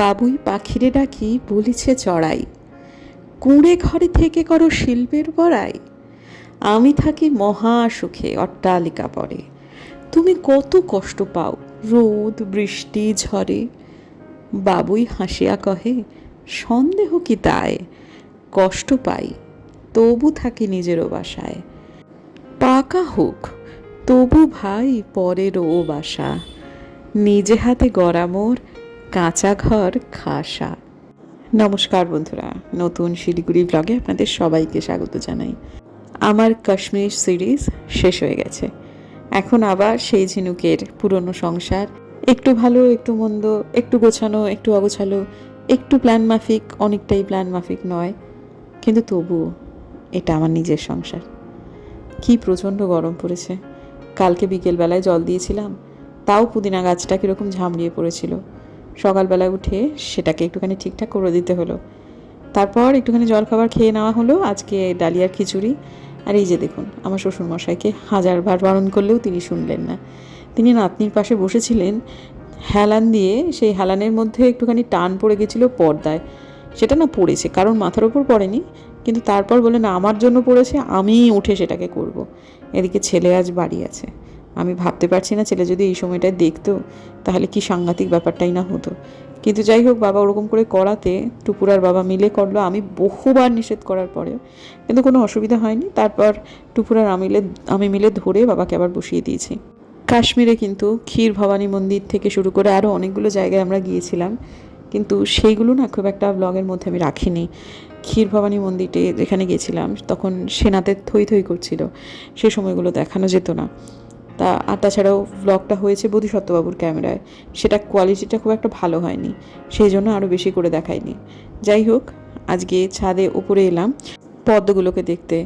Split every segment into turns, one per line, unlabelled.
বাবুই পাখিরে ডাকি বলিছে চড়াই, কুঁড়ে ঘরে থেকে করো শিল্পের বড়াই। আমি থাকি মহা সুখে অট্টালিকা পরে, তুমি কত কষ্ট পাও রোদ বৃষ্টি ঝড়ে। বাবুই হাসিয়া কহে, সন্দেহ কি তাই, কষ্ট পাই তবু থাকি নিজেরও বাসায়। পাকা হোক তবু ভাই পরেরও বাসা, নিজে হাতে গড়া মোর কাঁচা ঘর খাসা। নমস্কার বন্ধুরা, নতুন শিলিগুড়ি ব্লগে আপনাদের সবাইকে স্বাগত জানাই। আমার কাশ্মীর সিরিজ শেষ হয়ে গেছে, এখন আবার সেই ঝিনুকের পুরনো সংসার, একটু ভালো একটু মন্দ, একটু গোছানো একটু অগোছালো, একটু প্ল্যান মাফিক অনেকটাই প্ল্যান মাফিক নয়, কিন্তু তবুও এটা আমার নিজের সংসার। কি প্রচণ্ড গরম পড়েছে। কালকে বিকেলবেলায় জল দিয়েছিলাম, তাও পুদিনা গাছটা কীরকম ঝামড়িয়ে পড়েছিল। সকালবেলায় উঠে সেটাকে একটুখানি ঠিকঠাক করে দিতে হলো। তারপর একটুখানি জল খাবার খেয়ে নেওয়া হলো। আজকে ডালিয়ার খিচুড়ি। আর এই যে দেখুন, আমার শ্বশুরমশাইকে হাজারবার বারণ করলেও তিনি শুনলেন না। তিনি নাতনির পাশে বসেছিলেন, হেলান দিয়ে সেই হেলানের মধ্যে একটুখানি টান পড়ে গেছিলো পর্দায়। সেটা না পড়েছে, কারণ মাথার ওপর পড়েনি, কিন্তু তারপর বলে না আমার জন্য পড়েছে, আমিই উঠে সেটাকে করব। এদিকে ছেলে আজ বাড়ি আছে। আমি ভাবতে পারছি না ছেলে যদি এই সময়টায় দেখতো তাহলে কি সাংঘাতিক ব্যাপারটাই না হতো। কিন্তু যাই হোক, বাবা ওরকম করে করাতে টুপুরার বাবা মিলে করলো। আমি বহুবার নিষেধ করার পরেও কিন্তু কোনো অসুবিধা হয়নি। তারপর টুপুরার আমি মিলে ধরে বাবাকে আবার বসিয়ে দিয়েছি। কাশ্মীরে কিন্তু ক্ষীর ভবানী মন্দির থেকে শুরু করে আরও অনেকগুলো জায়গায় আমরা গিয়েছিলাম, কিন্তু সেইগুলো না খুব একটা ব্লগের মধ্যে আমি রাখিনি। ক্ষীর ভবানী মন্দিরে যেখানে গেছিলাম তখন সেনাতে থই থই করছিল, সে সময়গুলো দেখানো যেত না। আর তাছাড়াও ব্লগটা হয়েছে বোধিসত্ত্ববাবুর ক্যামেরায়, সেটা কোয়ালিটিটা খুব একটা ভালো হয়নি, সেই জন্য আরও বেশি করে দেখায়নি। যাই হোক, আজকে ছাদে উপরে এলাম পদ্মগুলোকে দেখতে।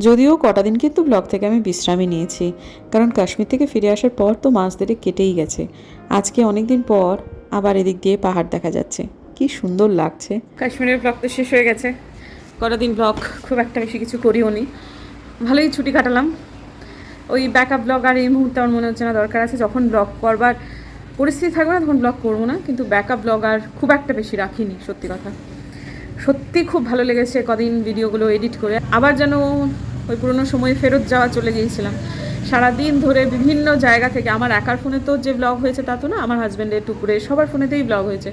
যদিও কটা দিন কিন্তু ব্লগ থেকে আমি বিশ্রামই নিয়েছি, কারণ কাশ্মীর থেকে ফিরে আসার পর তো মাস দেড়েক কেটেই গেছে। আজকে অনেক দিন পর আবার এদিক দিয়ে পাহাড় দেখা যাচ্ছে, কি সুন্দর লাগছে। কাশ্মীরের ব্লগ তো শেষ হয়ে গেছে। কটা দিন ব্লগ খুব একটা বেশি কিছু করিও নি, ভালোই ছুটি কাটালাম। ওই ব্যাকআপ ব্লগ আর এই মুহূর্তে আমার মনে হচ্ছে না দরকার আছে। যখন ব্লগ করবার পরিস্থিতি থাকবে না তখন ব্লগ করবো না, কিন্তু ব্যাকআপ ব্লগ আর খুব একটা বেশি রাখিনি। সত্যি কথা, সত্যি খুব ভালো লেগেছে কদিন ভিডিওগুলো এডিট করে। আবার যেন ওই পুরোনো সময়ে ফেরত যাওয়া চলে গিয়েছিলাম। সারাদিন ধরে বিভিন্ন জায়গা থেকে, আমার একার ফোনে তো যে ব্লগ হয়েছে তা তো না, আমার হাজব্যান্ডের টুকুরে সবার ফোনেতেই ব্লগ হয়েছে।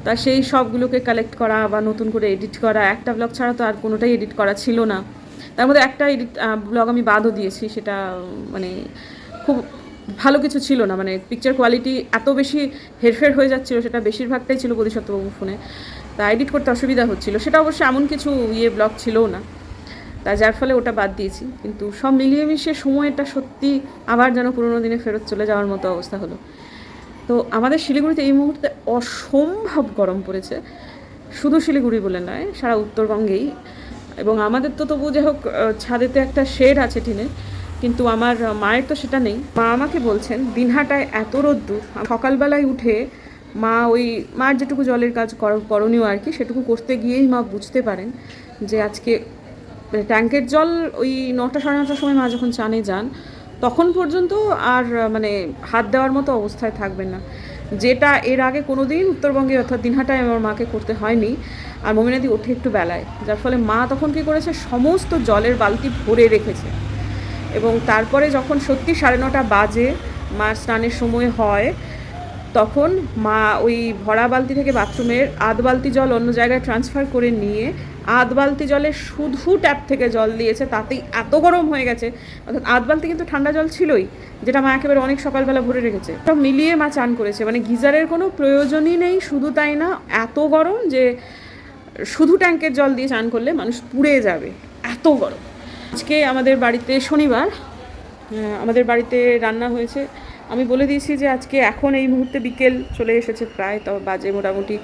তা সেই সবগুলোকে কালেক্ট করা বা নতুন করে এডিট করা, একটা ব্লগ ছাড়া তো আর কোনোটাই এডিট করা ছিল না। তার মধ্যে একটা ব্লগ আমি বাদও দিয়েছি, সেটা মানে খুব ভালো কিছু ছিল না, মানে পিকচার কোয়ালিটি এত বেশি হেরফের হয়ে যাচ্ছিলো, সেটা বেশিরভাগটাই ছিল বোধিসত্ত্ববাবু ফোনে। তা এডিট করতে অসুবিধা হচ্ছিলো, সেটা অবশ্য এমন কিছু ব্লগ ছিলও না, তা যার ফলে ওটা বাদ দিয়েছি। কিন্তু সব মিলিয়ে মিশিয়ে সময়টা সত্যি আবার যেন পুরোনো দিনে ফেরত চলে যাওয়ার মতো অবস্থা হলো। তো আমাদের শিলিগুড়িতে এই মুহূর্তে অসম্ভব গরম পড়েছে, শুধু শিলিগুড়ি বলে নয়, সারা উত্তরবঙ্গেই। এবং আমাদের তো তবু যাই হোক ছাদেতে একটা শেড আছে টিনের, কিন্তু আমার মায়ের তো সেটা নেই। মা আমাকে বলছেন দিনহাটায় এত রোদ্দুর, সকালবেলায় উঠে মা ওই মার যেটুকু জলের কাজ করণীয় আর কি, সেটুকু করতে গিয়েই মা বুঝতে পারেন যে আজকে ট্যাঙ্কের জল ওই 9টা সাড়ে 9টার সময় মা যখন চানে যান তখন পর্যন্ত আর মানে হাত দেওয়ার মতো অবস্থায় থাকবেন না, যেটা এর আগে কোনো দিন উত্তরবঙ্গে অর্থাৎ দিনহাটায় আমার মাকে করতে হয়নি। আর মমিনাদি ওঠে একটু বেলায়, যার ফলে মা তখন কী করেছে, সমস্ত জলের বালতি ভরে রেখেছে। এবং তারপরে যখন সত্যি 9:30 বাজে, মার স্নানের সময় হয়, তখন মা ওই ভরা বালতি থেকে বাথরুমের আধ বালতি জল অন্য জায়গায় ট্রান্সফার করে নিয়ে আধ বালতি জলে শুধু ট্যাপ থেকে জল দিয়েছে, তাতেই এত গরম হয়ে গেছে। অর্থাৎ আধ বালতি কিন্তু ঠান্ডা জল ছিলই, যেটা মা একেবারে অনেক সকালবেলা ভরে রেখেছে। সব মিলিয়ে মা চান করেছে, মানে গিজারের কোনো প্রয়োজনই নেই। শুধু তাই না, এত গরম যে শুধু ট্যাঙ্কের জল দিয়ে চান করলে মানুষ পুড়ে যাবে, এত গরম। আজকে আমাদের বাড়িতে শনিবার, আমাদের বাড়িতে রান্না হয়েছে। আমি বলে দিয়েছি যে আজকে এখন এই মুহূর্তে বিকেল চলে এসেছে প্রায়, তবে বাজে মোটামুটি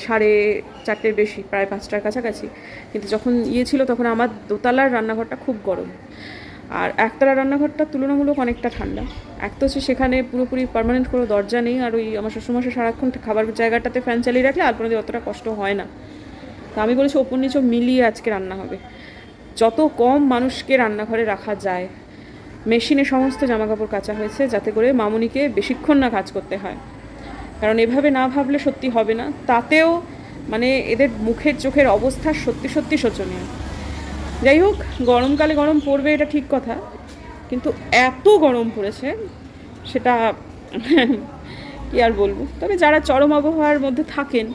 4:30 বেশি, প্রায় 5টার কাছাকাছি। কিন্তু যখন ছিল তখন আমার দোতলার রান্নাঘরটা খুব গরম, আর একতলার রান্নাঘরটা তুলনামূলক অনেকটা ঠান্ডা। এক তো হচ্ছে সেখানে পুরোপুরি পার্মানেন্ট কোনো দরজা নেই, আর ওই আমার শ্বশুরমশাই সারাক্ষণ খাবার জায়গাটাতে ফ্যান চালিয়ে রাখলে আর কোনোদিন অতটা কষ্ট হয় না। তা আমি বলেছি ওপর নিচে মিলিয়ে আজকে রান্না হবে, যত কম মানুষকে রান্নাঘরে রাখা যায়। মেশিনে সমস্ত জামাকাপড় কাচা হয়েছে, যাতে করে মামুনিকে বেশিক্ষণ না কাজ করতে হয়।
কারণ এভাবে না ভাবলে সত্যি হবে না। তাতেও মানে এদের মুখের চোখের অবস্থা সত্যি সত্যি শোচনীয়। যাই হোক, গরমকালে গরম পড়বে এটা ঠিক কথা, কিন্তু এত গরম পড়েছে সেটা কি আর বলবো। তবে যারা চরম আবহাওয়ার মধ্যে থাকেন,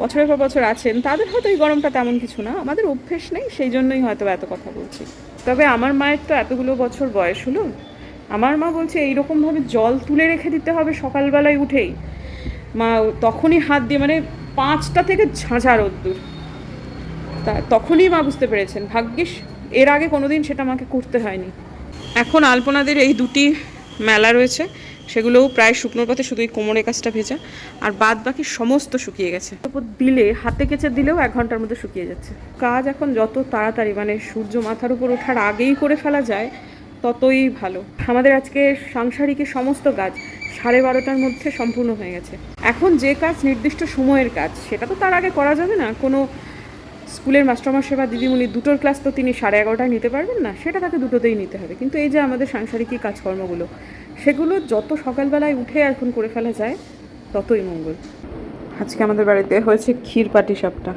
বছরের পর বছর আছেন, তাদের হয়তো এই গরমটা তেমন কিছু না, আমাদের অভ্যেস নেই, সেই জন্যই হয়তো এত কথা বলছি। তবে আমার মায়ের তো এতগুলো বছর বয়স হলো, আমার মা বলছে এইরকমভাবে জল তুলে রেখে দিতে হবে সকালবেলায় উঠেই। মা তখনই হাত দিয়ে, মানে 5টা থেকে ঝাঁঝা রোদ্দুর, তা তখনই মা বুঝতে পেরেছেন। ভাগ্যিস এর আগে কোনোদিন সেটা আমাকে করতে হয়নি। এখন আলপনাদের এই দুটি মেলা রয়েছে, সেগুলোও প্রায় শুকনোর পথে, শুধু এই কোমরের কাছটা ভেজা, আর বাদ বাকি সমস্ত শুকিয়ে গেছে। ওপর দিলে, হাতে কেচে দিলেও 1 ঘন্টার মধ্যে শুকিয়ে যাচ্ছে। কাজ এখন যত তাড়াতাড়ি, মানে সূর্য মাথার উপর ওঠার আগেই করে ফেলা যায় ততই ভালো। আমাদের আজকে সাংসারিকের সমস্ত কাজ 12:30টার মধ্যে সম্পূর্ণ হয়ে গেছে। এখন যে কাজ নির্দিষ্ট সময়ের কাজ, সেটা তো তার আগে করা যাবে না। কোনো স্কুলের মাস্টারমশাই বা দিদিমণি দুটোর ক্লাস তো তিনি 11:30টায় নিতে পারবেন না, সেটা তাকে দুটোতেই নিতে হবে। কিন্তু এই যে আমাদের সাংসারিক কাজকর্মগুলো, সেগুলো যত সকালবেলায় উঠে এখন করে ফেলা যায় ততই মঙ্গল। আজকে আমাদের বাড়িতে হয়েছে ক্ষীর পাটিসাপটা,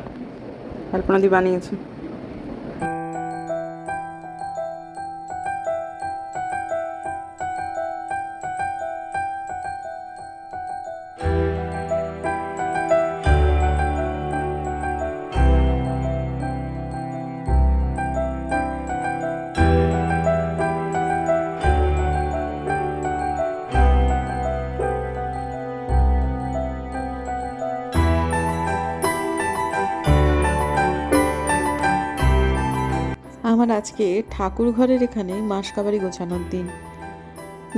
কল্পনাদি বানিয়েছে।
আমার আজকে ঠাকুর ঘরের এখানে মাসকাবারি গোছানোর দিন।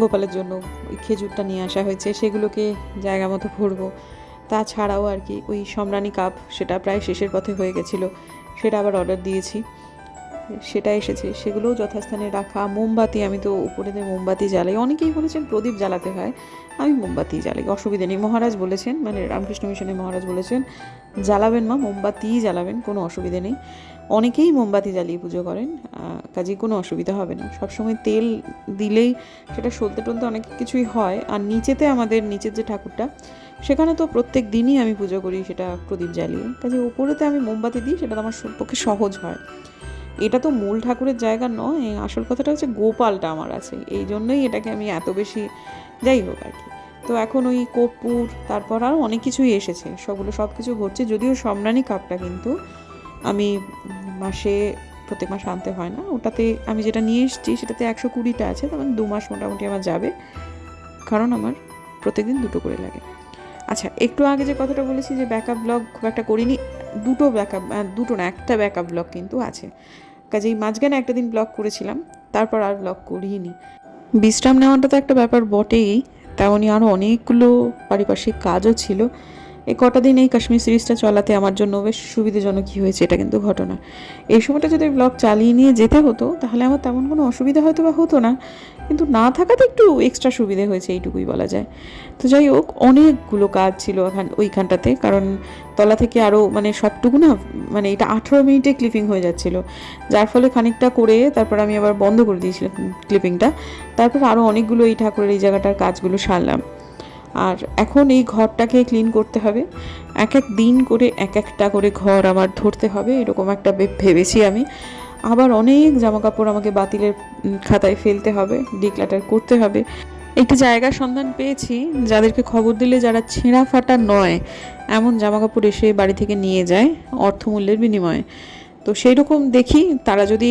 গোপালের জন্য ওই খেজুরটা নিয়ে আসা হয়েছে, সেগুলোকে জায়গা মতো ভরবো। তাছাড়াও আর কি ওই সম্রানী কাপ, সেটা প্রায় শেষের পথে হয়ে গেছিলো, সেটা আবার অর্ডার দিয়েছি, সেটা এসেছে, সেগুলোও যথাস্থানে রাখা। মোমবাতি, আমি তো উপরেতে মোমবাতি জ্বালাই, অনেকেই বলেছেন প্রদীপ জ্বালাতে হয়, আমি মোমবাতি জ্বালাই, অসুবিধা নেই। মহারাজ বলেছেন, মানে রামকৃষ্ণ মিশনের মহারাজ বলেছেন জ্বালাবেন মা, মোমবাতিই জ্বালাবেন, কোনো অসুবিধে নেই। অনেকেই মোমবাতি জ্বালিয়ে পুজো করেন, কাজেই কোনো অসুবিধা হবে না। সবসময় তেল দিলেই সেটা সলতে টলতে অনেক কিছুই হয়। আর নিচেতে, আমাদের নিচের যে ঠাকুরটা, সেখানে তো প্রত্যেক দিনই আমি পুজো করি সেটা প্রদীপ জ্বালিয়ে, কাজে উপরেতে আমি মোমবাতি দিই, সেটা তো আমার পক্ষে সহজ হয়। এটা তো মূল ঠাকুরের জায়গা নয়, আসল কথাটা হচ্ছে গোপালটা আমার আছে, এই জন্যই এটাকে আমি এত বেশি, যাই হোক আর কি। তো এখন ওই কর্পূর, তারপর আরও অনেক কিছুই এসেছে, সব কিছু হচ্ছে। যদিও সম্রানী কাপটা কিন্তু আমি প্রত্যেক মাসে আনতে হয় না, ওটাতে আমি যেটা নিয়ে এসেছি সেটাতে 120টা আছে, তার মানে 2 মাস মোটামুটি আমার যাবে, কারণ আমার প্রত্যেকদিন 2টো করে লাগে। আচ্ছা, একটু আগে যে কথাটা বলেছি যে ব্যাকআপ ব্লগ খুব একটা করিনি, দুটো না, একটা ব্যাকআপ ব্লগ কিন্তু আছে। কাজেই মাঝখানে একটা দিন ব্লগ করেছিলাম, তারপর আর ব্লগ করিনি। বিশ্রাম নেওয়াটা তো একটা ব্যাপার বটেই, তেমনই আরও অনেকগুলো পারিপার্শ্বিক কাজও ছিল। এই কটা দিন এই কাশ্মীর সিরিজটা চলাতে আমার জন্য বেশ সুবিধাজনক কী হয়েছে, এটা কিন্তু ঘটনা। এই সময়টা যদি ব্লগ চালিয়ে নিয়ে যেতে হতো, তাহলে আমার তেমন কোনো অসুবিধা হয়তো বা হতো না, কিন্তু না থাকাতে একটু এক্সট্রা সুবিধে হয়েছে, এইটুকুই বলা যায়। তো যাই হোক, অনেকগুলো কাজ ছিল ওইখানটাতে, কারণ তলা থেকে আরও, মানে সবটুকু না, মানে এটা 18 মিনিটে ক্লিপিং হয়ে যাচ্ছিলো, যার ফলে খানিকটা করে তারপর আমি আবার বন্ধ করে দিয়েছিলাম ক্লিপিংটা। তারপর আরও অনেকগুলো এই ঠাকুরের এই জায়গাটার কাজগুলো সারলাম। আর এখন এই ঘরটাকে ক্লিন করতে হবে, এক এক দিন করে একটা করে ঘর আমার ধরতে হবে, এরকম একটা ভেবেছি আমি। আবার অনেক জামাকাপড় আমাকে বাতিলের খাতায় ফেলতে হবে, ডিক্লাটার করতে হবে। একটি জায়গার সন্ধান পেয়েছি যাদেরকে খবর দিলে যারা ছেঁড়া ফাটা নয় এমন জামাকাপড় এসে বাড়ি থেকে নিয়ে যায় অর্থমূল্যের বিনিময়ে। তো সেই রকম দেখি, তারা যদি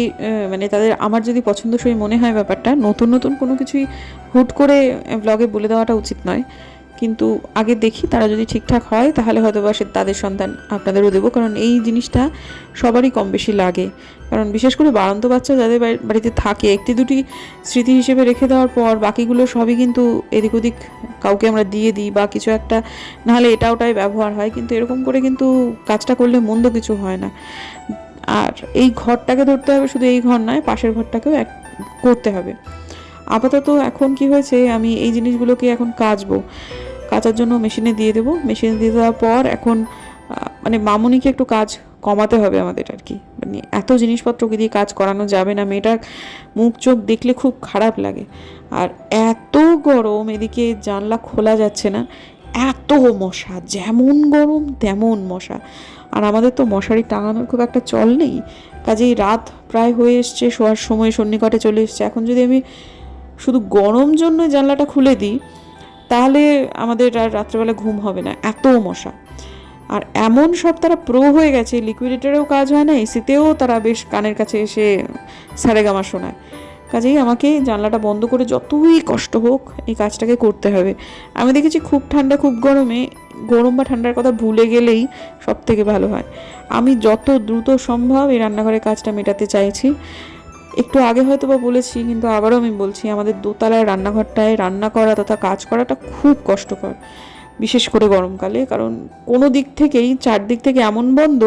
মানে তাদের, আমার যদি পছন্দসই মনে হয় ব্যাপারটা, নতুন নতুন কোনো কিছুই হুট করে ব্লগে বলে দেওয়াটা উচিত নয়, কিন্তু আগে দেখি তারা যদি ঠিকঠাক হয় তাহলে হয়তো বা তাদের সন্ধান আপনাদেরও দেবো, কারণ এই জিনিসটা সবারই কম বেশি লাগে। কারণ বিশেষ করে বাড়ন্ত বাচ্চা যাদের বাড়িতে থাকে, একটি দুটি স্মৃতি হিসেবে রেখে দেওয়ার পর বাকিগুলো সবই কিন্তু এদিক ওদিক কাউকে আমরা দিয়ে দিই বা কিছু একটা, নাহলে এটা ওটাই ব্যবহার হয়, কিন্তু এরকম করে কিন্তু কাজটা করলে মন্দ কিছু হয় না। আর এই ঘরটাকে ধরতে হবে, শুধু এই ঘর নয়, পাশের ঘরটাকেও করতে হবে। আপাতত এখন কি হয়েছে, আমি এই জিনিসগুলোকে এখন কাচার জন্য মেশিনে দিয়ে দেবো। মেশিনে দিয়ে দেওয়ার পর এখন মানে মামুনিকে একটু কাজ কমাতে হবে আমাদের আর কি, মানে এত জিনিসপত্রকে দিয়ে কাজ করানো যাবে না, মেয়েটার মুখ চোখ দেখলে খুব খারাপ লাগে। আর এত গরম, এদিকে জানলা খোলা যাচ্ছে না, এত মশা, যেমন গরম তেমন মশা। আর আমাদের তো মশারি টাঙানোর খুব একটা চল নেই, কাজেই রাত প্রায় হয়ে এসছে, শোয়ার সময় সন্নিকটে চলে এসছে। এখন যদি আমি শুধু গরম জন্য জানলাটা খুলে দিই তাহলে আমাদের আর রাত্রেবেলা ঘুম হবে না, এত মশা। আর এমন সব তারা প্রো হয়ে গেছে, লিকুইডেটারেও কাজ হয় না, এসিতেও তারা বেশ কানের কাছে এসে সারেগামা শোনায়। কাজেই আমাকে জানলাটা বন্ধ করে যতই কষ্ট হোক এই কাজটাকে করতে হবে। আমি দেখেছি খুব ঠান্ডা খুব গরমে গরম বা ঠান্ডার কথা ভুলে গেলেই সব থেকে ভালো হয়। আমি যত দ্রুত সম্ভব এই রান্নাঘরের কাজটা মেটাতে চাইছি। একটু আগে হয়তো বা বলেছি, কিন্তু আবারও আমি বলছি, আমাদের দোতলায় রান্নাঘরটায় রান্না করা তথা কাজ করাটা খুব কষ্টকর, বিশেষ করে গরমকালে। কারণ কোনো দিক থেকেই, চারদিক থেকে এমন বন্ধ,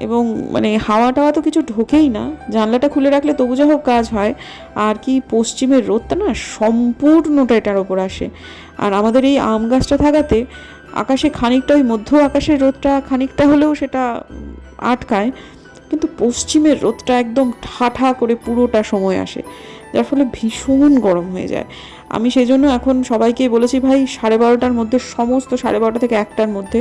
এবং মানে হাওয়া টাওয়া তো কিছু ঢোকেই না। জানলাটা খুলে রাখলে তবু যা হোক কাজ হয়। আর কি পশ্চিমের রোদটা না সম্পূর্ণটা এটার ওপর আসে। আর আমাদের এই আম গাছটা থাকাতে আকাশে খানিকটা, ওই মধ্য আকাশের রোদটা খানিকটা হলেও সেটা আটকায়, কিন্তু পশ্চিমের রোদটা একদম ঠাঠা করে পুরোটা সময় আসে, যার ফলে ভীষণ গরম হয়ে যায়। আমি সেই জন্য এখন সবাইকে বলেছি, ভাই 12:30টার মধ্যে, সমস্ত 12:30 থেকে 1টার মধ্যে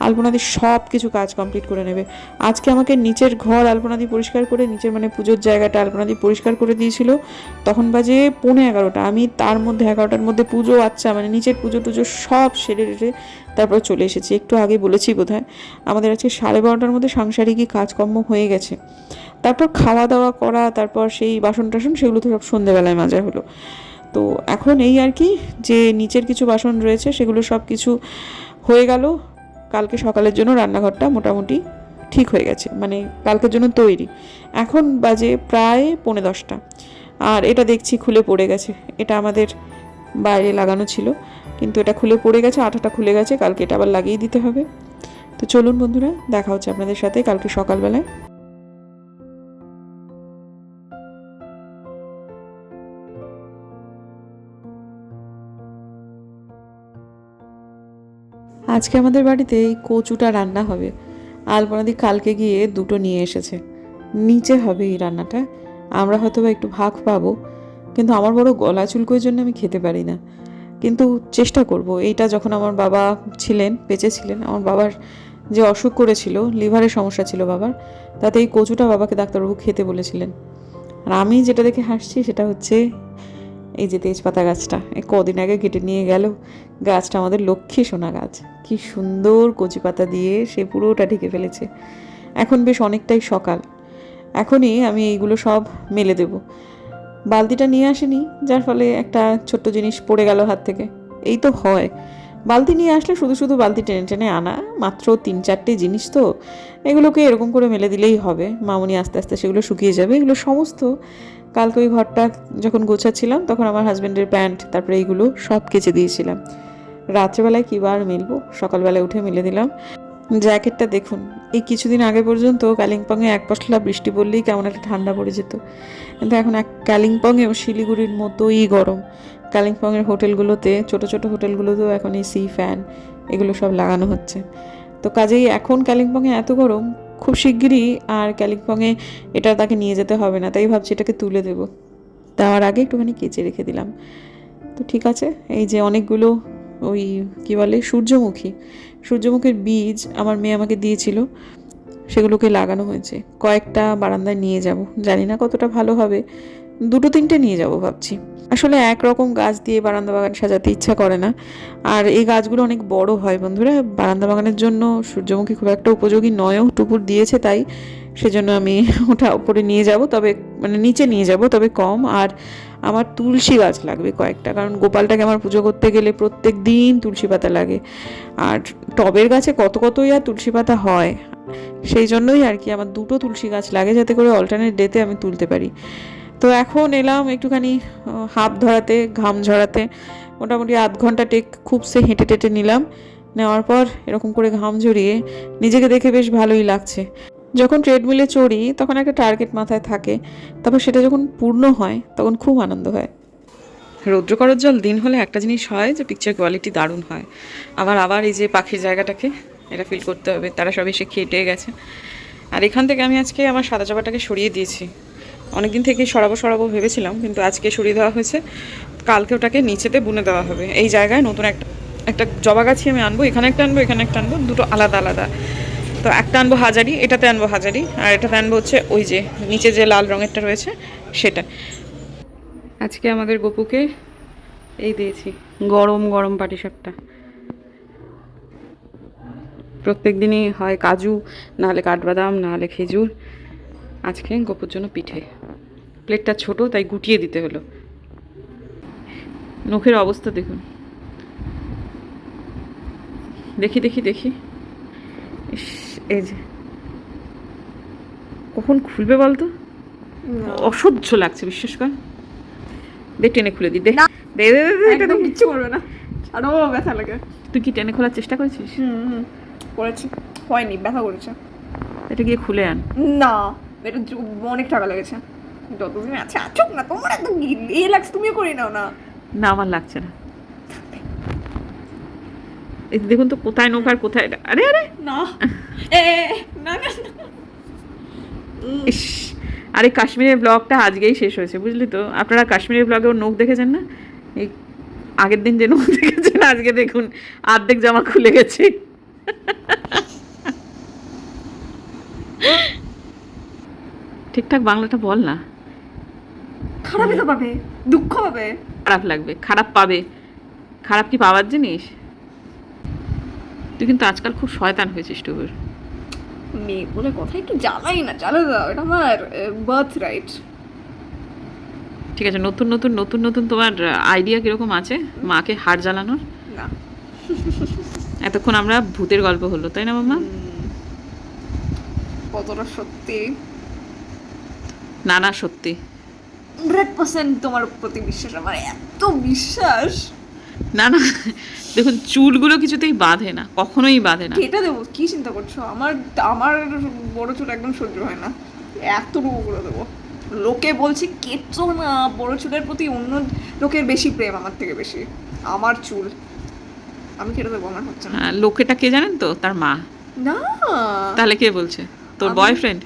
আলপনাদি সব কিছু কাজ কমপ্লিট করে নেবে। আজকে আমাকে নিচের ঘর আলপনাদি পরিষ্কার করে, নিচের মানে পুজোর জায়গাটা আলপনাদি পরিষ্কার করে দিয়েছিল, তখন বাজে 11:15। আমি তার মধ্যে 11টার মধ্যে পুজো, আচ্ছা মানে নিচের পুজো টুজো সব সেরে রেটে তারপর চলে এসেছি। একটু আগে বলেছি বোধহয়, আমাদের আজকে 12:30টার মধ্যে সাংসারিক কাজকর্ম হয়ে গেছে। তারপর খাওয়া দাওয়া করা, তারপর সেই বাসন টাসন, সেগুলো তো সব সন্ধেবেলায় মাজা হলো। তো এখন এই আর কি, যে নিচের কিছু বাসন রয়েছে সেগুলো সব কিছু হয়ে গেল। কালকে সকালের জন্য রান্নাঘরটা মোটামুটি ঠিক হয়ে গেছে, মানে কালকের জন্য তৈরি। এখন বাজে প্রায় 10:45, আর এটা দেখছি খুলে পড়ে গেছে। এটা আমাদের বাইরে লাগানো ছিল, কিন্তু এটা খুলে পড়ে গেছে, আঠাটা খুলে গেছে, কালকে এটা আবার লাগিয়ে দিতে হবে। তো চলুন বন্ধুরা, দেখা হচ্ছে আপনাদের সাথে কালকে সকালবেলায়। আজকে আমাদের বাড়িতে এই কচুটা রান্না হবে। আলপনাদি কালকে গিয়ে 2টো নিয়ে এসেছে। নিচে হবে এই রান্নাটা, আমরা হয়তো বা একটু ভাগ পাবো, কিন্তু আমার বড় গলা চুলকোর জন্য আমি খেতে পারি না। কিন্তু চেষ্টা করব। এইটা যখন আমার বাবা ছিলেন, বেঁচে ছিলেন, আমার বাবার যে অসুখ করেছিল, লিভারের সমস্যা ছিল বাবার, তাতে এই কচুটা বাবাকে ডাক্তারবাবু খেতে বলেছিলেন। আর আমি যেটা দেখে হাসছি সেটা হচ্ছে এই যে তেজপাতা গাছটা, এই কদিন আগে কেটে নিয়ে গেল। গাছটা আমাদের লক্ষ্মী সোনা গাছ, কি সুন্দর কচি পাতা দিয়ে সে পুরোটা ঢেকে ফেলেছে। এখন বেশ অনেকটাই সকাল, এখনই আমি এইগুলো সব মেলে দেব। বালতিটা নিয়ে আসেনি, যার ফলে একটা ছোট্ট জিনিস পড়ে গেল হাত থেকে। এই তো হয়, বালতি নিয়ে আসলে শুধু শুধু বালতি টেনে টেনে আনা, মাত্র 3-4টে জিনিস তো, এগুলোকে এরকম করে মেলে দিলেই হবে। মামুনি আস্তে আস্তে সেগুলো শুকিয়ে যাবে। এগুলো সমস্ত কালকে ওই ঘরটা যখন গোছাচ্ছিলাম তখন আমার হাজব্যান্ডের প্যান্ট, তারপরে এইগুলো সব কেচে দিয়েছিলাম। রাত্রেবেলায় কী বার মেলবো, সকালবেলায় উঠে মেলে দিলাম। জ্যাকেটটা দেখুন, এই কিছুদিন আগে পর্যন্ত কালিম্পংয়ে এক পশলা বৃষ্টি পড়লেই কেমন একটা ঠান্ডা পড়ে যেত, কিন্তু এখন কালিম্পংয়েও শিলিগুড়ির মতোই গরম। কালিম্পংয়ের হোটেলগুলোতে, ছোটো ছোটো হোটেলগুলোতেও এখন এসি, ফ্যান, এগুলো সব লাগানো হচ্ছে। তো কাজেই এখন কালিম্পংয়ে এত গরম, খুব শিগগিরই আর কালিম্পংয়ে এটা তাকে নিয়ে যেতে হবে না, তাই ভাবছি এটাকে তুলে দেবো। দেওয়ার আগে একটুখানি কেচে রেখে দিলাম। তো ঠিক আছে, এই যে অনেকগুলো ওই কী বলে সূর্যমুখীর বীজ আমার মেয়ে আমাকে দিয়েছিল, সেগুলোকে লাগানো হয়েছে। কয়েকটা বারান্দায় নিয়ে যাব, জানি না কতটা ভালো হবে, 2-3টে নিয়ে যাব ভাবছি। আসলে একরকম গাছ দিয়ে বারান্দা বাগান সাজাতে ইচ্ছা করে না, আর এই গাছগুলো অনেক বড় হয় বন্ধুরা। বারান্দা বাগানের জন্য সূর্যমুখী খুব একটা উপযোগী নয়ও, টুকুর দিয়েছে তাই, সেজন্য আমি ওটা উপরে নিয়ে যাব, তবে মানে নিচে নিয়ে যাব, তবে কম। আর আমার তুলসী গাছ লাগবে কয়েকটা, কারণ গোপালটাকে আমার পুজো করতে গেলে প্রত্যেক দিন তুলসী পাতা লাগে। আর টবের গাছে কত কতই আর তুলসী পাতা হয়, সেই জন্যই আর কি আমার 2টো তুলসী গাছ লাগে, যাতে করে অল্টারনেট ডেতে আমি তুলতে পারি। তো এখন এলাম একটুখানি হাঁপ ধরাতে, ঘাম ঝরাতে। মোটামুটি আধ ঘন্টা খুব সে হেঁটে টেটে নিলাম। নেওয়ার পর এরকম করে ঘাম ঝরিয়ে নিজেকে দেখে বেশ ভালোই লাগছে। যখন ট্রেডমিলে চড়ি তখন একটা টার্গেট মাথায় থাকে, তারপর সেটা যখন পূর্ণ হয় তখন খুব আনন্দ হয়। রৌদ্রকরজ্জ্বল দিন হলে একটা জিনিস হয়, যে পিকচার কোয়ালিটি দারুণ হয়। আবার এই যে পাখির জায়গাটাকে এটা ফিল করতে হবে, তারা সব এসে খেটে গেছে। আর এখান থেকে আমি আজকে আমার সাদা চাপাটাকে সরিয়ে দিয়েছি, অনেকদিন থেকে সরাবো ভেবেছিলাম, কিন্তু আজকে সরিয়ে দেওয়া হয়েছে। কালকে ওটাকে নিচেতে বুনে দেওয়া হবে। এই জায়গায় নতুন
একটা জবা গাছি আমি আনবো, এখানে একটা আনবো, এখানে একটা আনবো, দুটো আলাদা আলাদা। তো একটা আনবো হাজারি, এটাতে আনবো হাজারি, আর এটাতে আনবো হচ্ছে ওই যে নিচে যে লাল রঙেরটা রয়েছে সেটা। আজকে আমাদের গপুকে এই দিয়েছি গরম গরম পাটিসাপটা। প্রত্যেক দিনই হয় কাজু, নাহলে কাঠবাদাম, নাহলে খেজুর। আজকে গপুর জন্য পিঠে। প্লেটটা ছোট তাই গুটিয়ে দিতে হলো। নখের অবস্থা দেখুন, দেখি দেখি দেখি, ইস, এই যে কখন খুলবে বলতো, অসহ্য লাগছে বিশ্বাস কর। দে টেনে খুলে দি, দে দে দে দে, এটা
একদম কিচ্ছু করবে না, আরো ব্যথা লাগে।
তুই কি টেনে খোলার চেষ্টা করেছিস?
করেছি, হয়নি, ব্যথা করেছে।
এটা গিয়ে খুলে আন।
না, এটা অনেক টাকা লেগেছে। যতদিন আছে আচুক না, তোমার একদম এ লাগছে, তুমিও করে নাও না।
না আমার লাগছে না। এই দেখুন তো কোথায় নৌকার কোথায় এটা। আরে আরে
না না না,
ইস, আরে কাশ্মীরের ব্লগটা আজকেই শেষ হয়েছে বুঝলি তো। আপনারা কাশ্মীরের ব্লগে ওর নখ দেখেছেন না? এই আগের দিন যে নখ দেখেছেন, আজকে দেখুন অর্ধেক জামা খুলে গেছে। ঠিকঠাক বাংলাটা বল না।
খারাপই তো পাবে, দুঃখ পাবে।
খারাপ লাগবে, খারাপ পাবে। খারাপ কি পাওয়ার জিনিস? তুই কিন্তু আজকাল খুব শয়তান হয়েছিস টুকুর।
মেয়ে বলে কথা একটু জ্বালাই না, জ্বালা দাও, এটা আমার বার্থ রাইট।
ঠিক আছে, নতুন নতুন নতুন নতুন তোমার আইডিয়া কিরকম আছে মাকে হাড় জ্বালানোর?
না,
এতক্ষণ আমরা ভূতের গল্প হলো, তাই না মাম্মা?
কতটা সত্যি?
না না সত্যি।
100% তোমার প্রতি বিশ্বাস, আমার এত বিশ্বাস।
না না দেখুন, চুলগুলো কিছুতেই বাঁধে না, কখনোই বাঁধে না।
কেটে দেবো, কি চিন্তা করছো? আমার আমার বড় চুল একদম সহ্য হয় না, এতটুকু করে দেবো। লোকে বলছে কেটো না, বড় চুলের প্রতি অন্য লোকের বেশি প্রেম, আমার থেকে বেশি। আমার চুল আমি কেটে দেবো, আমার হচ্ছে না।
হ্যাঁ, লোকেটা কে জানেন তো? তার মা।
না,
তাহলে কে বলছে? তোর বয়ফ্রেন্ড?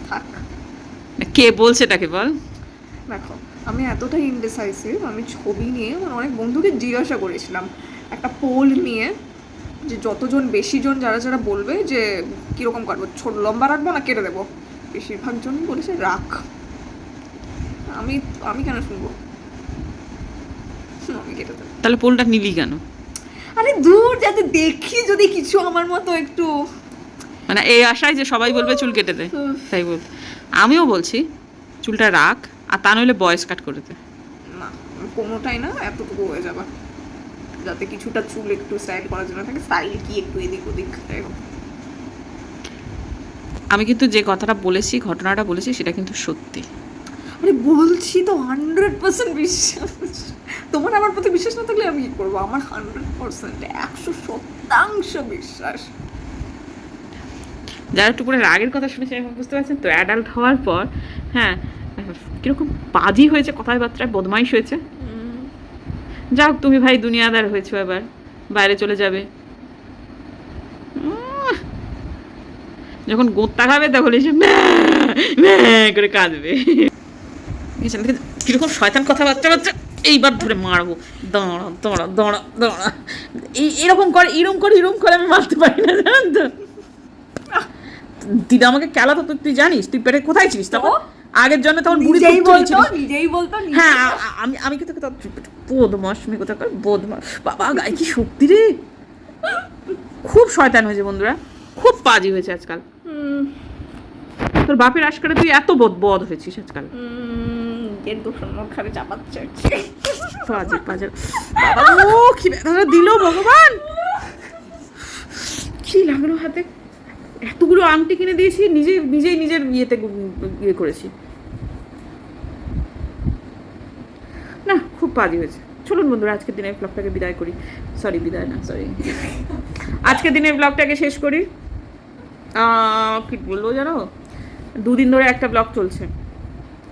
থাক,
কে বলছে তাকে বল।
দেখো আমি এতটাই ইনডিসাইসিভ, আমি ছবি নিয়ে আমার অনেক বন্ধুকে জিজ্ঞাসা করেছিলাম একটা পোল নিয়ে, যে যতজন বেশি জন যারা যারা বলবে যে কীরকম কাটবো, ছোট লম্বা রাখবো না কেটে দেবো, বেশিরভাগ জনই বলেছে রাখ। আমি আমি কেন শুনবো? আমি কেটে দেবো।
তাহলে পোলটা নিলি কেন?
আরে দূর, যাতে দেখি যদি কিছু আমার মতো একটু,
মানে এই আশায় যে সবাই বলবে চুল কেটে দে, তাই বল। আমিও বলছি চুলটা রাখ, আর তা নইলে বয়েস কাট করে দে।
না কোনোটাই না, এতটুকু হয়ে যাবে, যাতে কিছুটা চুল একটু স্টাইল করার জন্য থাকে। স্টাইল কি একটু এদিক ওদিক, যাই হোক।
আমি কিন্তু যে কথাটা বলেছি, ঘটনাটা বলেছি, সেটা কিন্তু সত্যি।
আরে বলছি তো 100% বিশ্বাস। তোমার আমার প্রতি বিশ্বাস না থাকলে আমি কি করবো? আমার 100%, 100% বিশ্বাস।
যারা একটু করে রাগের কথা শুনেছে এখন বুঝতে পারছেন তো, অ্যাডাল্ট হওয়ার পর হ্যাঁ কিরকম পাজি হয়েছে, কথায় বার্তায় বদমাইশ হয়েছে। যাক, তুমি ভাই দুনিয়াদার হয়েছো, এবার বাইরে চলে যাবে। যখন গোত্তা খাবে তখন এসে করে কাঁদবে। কিরকম শয়তান কথাবার্তা বাচ্চা, এইবার ধরে মারবো, দাঁড়া দাঁড়া দাঁড়া দাঁড়া, এরকম করে এরম করে এরম করে আমি মারতে পারি না, জানেন তো। দিদা আমাকে খেলাতো, তুই জানিস তুই পেটে কোথায় ছিলিস তখন? আগের জন্য তখন বুড়ি
নিজেই বলতো।
হ্যাঁ, আমি কিন্তু বদমাস, মেয়ে কোথাকার বদমাস। বাবা গায়ে কি শক্তি রে! খুব শয়তান হয়েছে বন্ধুরা, খুব পাজি হয়েছে আজকাল। তোর বাপের আশকারে তুই এত বদ হয়েছিস আজকাল।
এর দূষণ মুখ খাবে চাপাচ্ছে।
পাজি পাজি বাবা, ও কি ব্যথা দিল ভগবান! কি লাগলো হাতে? এতগুলো আংটি কিনে দিয়েছি, নিজেই নিজের ইয়েতে ইয়ে করেছি না। খুব পাজি হয়েছে। চলুন বন্ধুরা, আজকের দিনের ব্লগটাকে বিদায় করি। আজকের দিনের ব্লগটাকে শেষ করি। কি বলবো জানো, দুদিন ধরে একটা ব্লগ চলছে,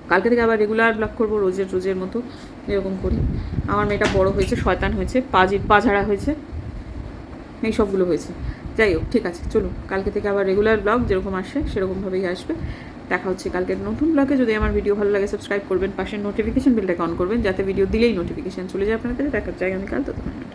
কালকে থেকে আবার রেগুলার ব্লগ করবো, রোজের মতো এরকম করি। আমার মেয়েটা বড় হয়েছে, শয়তান হয়েছে, পা ঝাড়া হয়েছে, এই সবগুলো হয়েছে। যাই হোক, ঠিক আছে, চলুন কালকে থেকে আবার রেগুলার ব্লগ যেরকম আসে সেরকমভাবেই আসবে। দেখা হচ্ছে কালকের নতুন ব্লগে। যদি আমার ভিডিও ভালো লাগে সাবস্ক্রাইব করবেন, পাশের নোটিফিকেশন বেলটাকে অন করবেন যাতে ভিডিও দিলেই নোটিফিকেশন চলে যায় আপনাদের। দেখা হচ্ছে আগামীকাল, ততক্ষণ